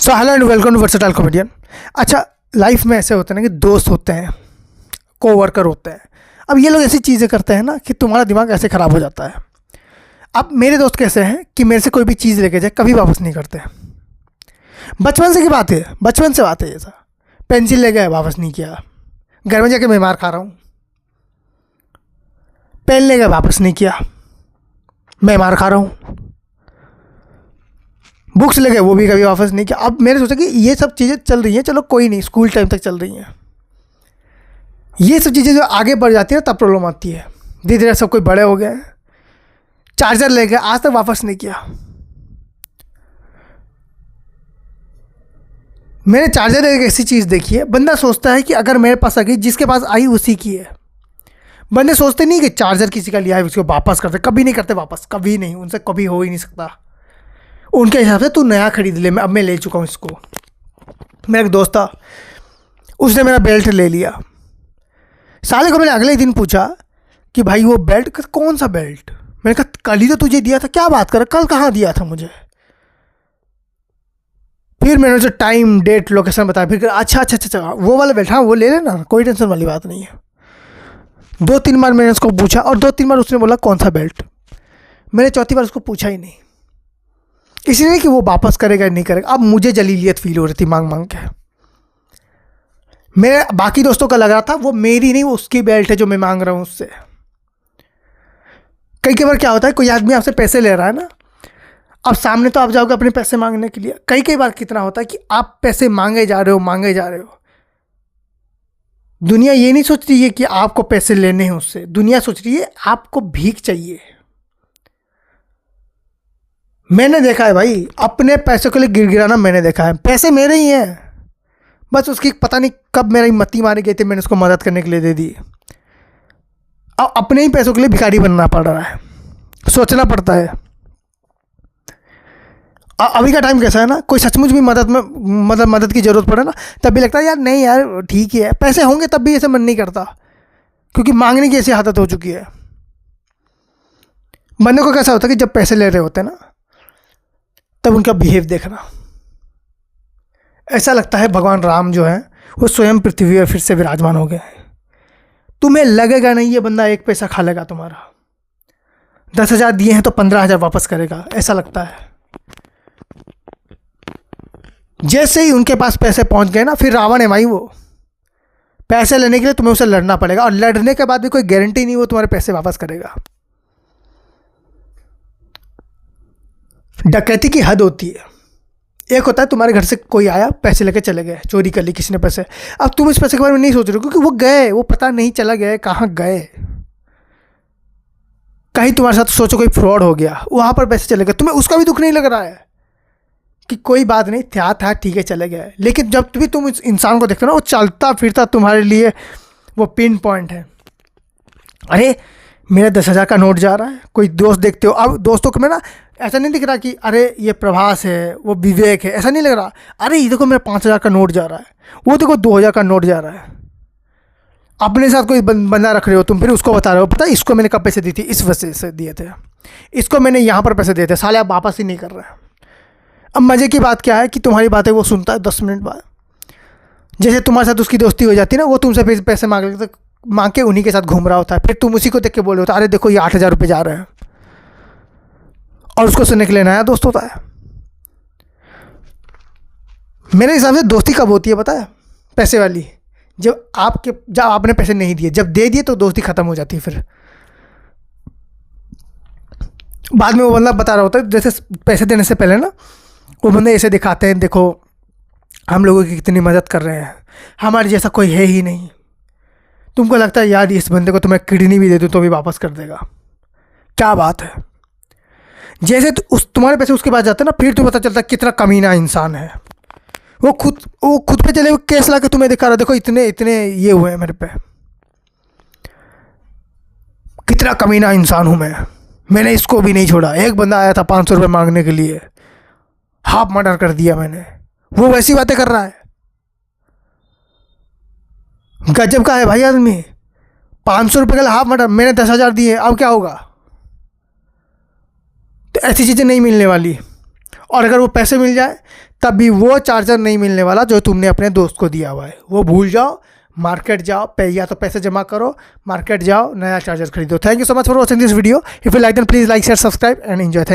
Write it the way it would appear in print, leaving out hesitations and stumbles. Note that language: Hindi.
So hello and welcome to versatile comedian. अच्छा, लाइफ में ऐसे होते हैं ना कि दोस्त होते हैं, कोवर्कर होते हैं। अब ये लोग ऐसी चीज़ें करते हैं ना कि तुम्हारा दिमाग ऐसे ख़राब हो जाता है। अब मेरे दोस्त कैसे हैं कि मेरे से कोई भी चीज़ लेके जाए कभी वापस नहीं करते। बचपन से की बात है, बचपन से बात है। ऐसा पेंसिल ले गए वापस नहीं किया, घर में जाके मैं मार खा रहा हूँ। पेन ले गए वापस नहीं किया, मैं मार खा रहा हूँ। बुक्स ले गए वो भी कभी वापस नहीं किया। अब मैंने सोचा कि ये सब चीज़ें चल रही हैं, चलो कोई नहीं, स्कूल टाइम तक चल रही हैं। ये सब चीज़ें जो आगे बढ़ जाती है ना तब प्रॉब्लम आती है। धीरे धीरे सब कोई बड़े हो गए। चार्जर ले गए, आज तक वापस नहीं किया। मैंने चार्जर एक ऐसी चीज़ देखी है, बंदा सोचता है कि अगर मेरे पास आ गई, जिसके पास आई उसी की है। बंदे सोचते नहीं कि चार्जर किसी का लिया है उसको वापस करते, कभी नहीं करते वापस, कभी नहीं, उनसे कभी हो ही नहीं सकता। उनके हिसाब से तू नया खरीद ले, अब मैं ले चुका हूँ इसको। मेरा एक दोस्त था, उसने मेरा बेल्ट ले लिया। साले को मैंने अगले दिन पूछा कि भाई वो बेल्ट कौन सा बेल्ट? मैंने कहा कल ही तो तुझे दिया था, क्या बात कर, कल कहाँ दिया था मुझे? फिर मैंने उसे टाइम डेट लोकेशन बताया। फिर अच्छा वो वाला बेल्ट, हाँ वो ले लेना, कोई टेंशन वाली बात नहीं है। 2-3 बार मैंने उसको पूछा और 2-3 बार उसने बोला कौन सा बेल्ट। मैंने चौथी बार उसको पूछा ही नहीं, इसलिए नहीं कि वो वापस करेगा नहीं करेगा। अब मुझे जलीलियत फील हो रही थी मांग मांग के। मेरे बाकी दोस्तों का लग रहा था वो मेरी नहीं, वो उसकी बेल्ट है जो मैं मांग रहा हूँ उससे। कई बार क्या होता है, कोई आदमी आपसे पैसे ले रहा है ना, अब सामने तो आप जाओगे अपने पैसे मांगने के लिए। कई बार कितना होता है कि आप पैसे मांगे जा रहे हो। दुनिया ये नहीं सोच रही है कि आपको पैसे लेने हैं उससे, दुनिया सोच रही है आपको भीख चाहिए। मैंने देखा है भाई, अपने पैसों के लिए गिड़गिड़ाना मैंने देखा है। पैसे मेरे ही हैं, बस उसकी पता नहीं कब मेरी मत्ती मारी गई थी, मैंने उसको मदद करने के लिए दे दी। अब अपने ही पैसों के लिए भिखारी बनना पड़ रहा है, सोचना पड़ता है। अभी का टाइम कैसा है ना, कोई सचमुच भी मदद की ज़रूरत पड़े ना, तब भी लगता है यार नहीं यार ठीक ही है। पैसे होंगे तब भी ऐसे मन नहीं करता, क्योंकि मांगने की ऐसी आदत हो चुकी है। बंदे को कैसा होता है कि जब पैसे ले रहे होते हैं ना, तब उनका बिहेव देखना, ऐसा लगता है भगवान राम जो है वो स्वयं पृथ्वी पर फिर से विराजमान हो गए। तुम्हें लगेगा नहीं ये बंदा एक पैसा खा लेगा तुम्हारा। 10,000 दिए हैं तो 15,000 वापस करेगा, ऐसा लगता है। जैसे ही उनके पास पैसे पहुंच गए ना, फिर रावण है भाई वो। पैसे लेने के लिए तुम्हें उसे लड़ना पड़ेगा, और लड़ने के बाद भी कोई गारंटी नहीं वो तुम्हारे पैसे वापस करेगा। डकैती की हद होती है। एक होता है तुम्हारे घर से कोई आया, पैसे लेके चले गए, चोरी कर ली किसी ने पैसे। अब तुम इस पैसे के बारे में नहीं सोच रहे हो, क्योंकि वो गए, वो पता नहीं चला गया कहाँ गए। कहीं तुम्हारे साथ सोचो कोई फ्रॉड हो गया, वहाँ पर पैसे चले गए, तुम्हें उसका भी दुख नहीं लग रहा है कि कोई बात नहीं था ठीक है चले गए। लेकिन जब भी तुम इस इंसान को देखते हो ना, वो चलता फिरता तुम्हारे लिए वो पिन पॉइंट है। अरे मेरा 10,000 का नोट जा रहा है, कोई दोस्त देखते हो, अब दोस्तों को में ना ऐसा नहीं दिख रहा कि अरे ये प्रभास है, वो विवेक है, ऐसा नहीं लग रहा। अरे ये देखो मेरा 5,000 का नोट जा रहा है, वो देखो 2,000 का नोट जा रहा है। अपने साथ कोई बंदा रख रहे हो तुम, फिर उसको बता रहे हो पता है इसको मैंने कब पैसे दिए थे, इस वजह से दिए थे, इसको मैंने यहाँ पर पैसे दिए थे, साले आप वापस ही नहीं कर रहे। अब मज़े की बात क्या है कि तुम्हारी बातें वो सुनता है 10 मिनट बाद। जैसे तुम्हारे साथ उसकी दोस्ती हो जाती है ना, वो तुमसे फिर पैसे मांग के उन्हीं के साथ घूम रहा होता है। फिर तुम उसी को देख के बोल रहे होता है अरे देखो ये 8,000 रुपये जा रहे हैं, और उसको सुनने के लिए नया दोस्त होता है। मेरे हिसाब से दोस्ती कब होती है पता है? पैसे वाली। जब आपने पैसे नहीं दिए, जब दे दिए तो दोस्ती ख़त्म हो जाती है। फिर बाद में वो बंदा बता रहा होता है, जैसे पैसे देने से पहले ना वो बंदे ऐसे दिखाते हैं, देखो हम लोगों की कितनी मदद कर रहे हैं, हमारे जैसा कोई है ही नहीं। तुमको लगता है यार इस बंदे को तो मैं किडनी भी दे दूँ तो भी वापस कर देगा, क्या बात है। जैसे तुम्हारे पैसे उसके पास जाते हैं ना, फिर तुम्हें पता चलता है कितना कमीना इंसान है। वो खुद पे चले केस ला के तुम्हें दिखा रहा, देखो इतने ये हुए हैं मेरे पे, कितना कमीना इंसान हूँ मैंने इसको भी नहीं छोड़ा। एक बंदा आया था 500 रुपये मांगने के लिए, हाफ मर्डर कर दिया मैंने। वो वैसी बातें कर रहा है, गजब का है भाई आदमी। 500 रुपये का हाफ मर्डर, मैंने 10,000 दिए, अब क्या होगा? तो ऐसी चीज़ें नहीं मिलने वाली। और अगर वो पैसे मिल जाए तभी वो चार्जर नहीं मिलने वाला जो तुमने अपने दोस्त को दिया हुआ है। वो भूल जाओ, मार्केट जाओ, या तो पैसे जमा करो, मार्केट जाओ, नया चार्जर खरीदो। Thank you so much for watching this video. If you like then please like share subscribe and enjoy.